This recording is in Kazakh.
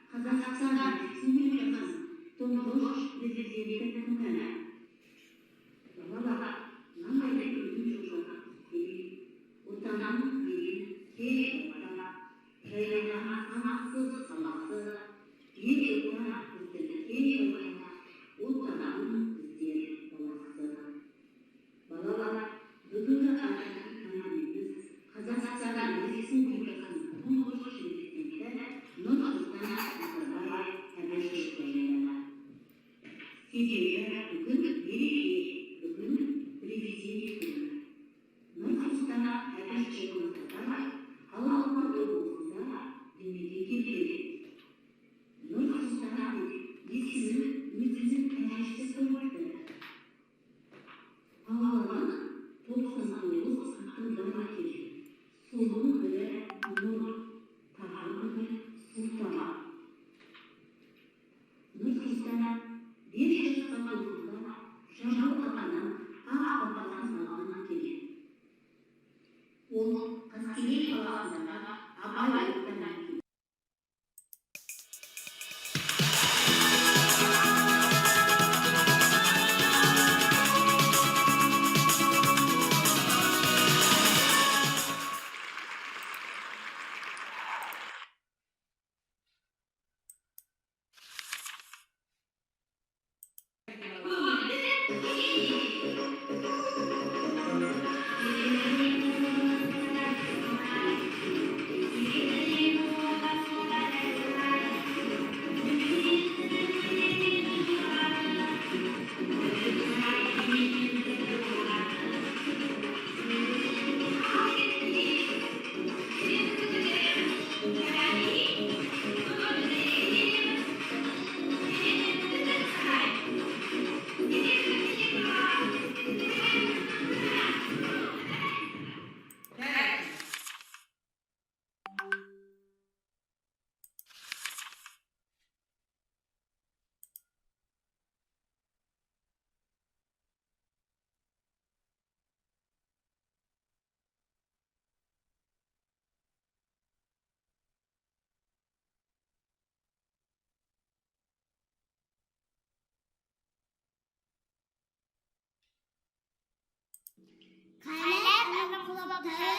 Қазақстан Республикасының тұңғыш президенті күні. Балалар, мынандай күннің жылға отанның деген кең отана, жайлаған санасыз саласы, ел отана біздің кең отана, отананың біздер баласы. Балалар, бүгінгі күніміз Қазақстан Республикасының тұңғыш президенті Нұрсұлтан Назарбаев тәуелсіздігіне. Себебі бүгін мереке, бүгін президент күні. Нұрсұлтан Назарбаев Алматы облысында дүниеге келген. Нұрсұлтан есімін өзінің әжесі қойды. Балалар 99 жылдан келген. Соның бірі Нұр, тағы бірі Сұлтан. Нұрсұлтан 5 жасқа толғанда Жаңақаланың ақ бабасын алған келген. Ол Қаскелең қаласындағы Абай ауданынан келген. Kalem anak kulak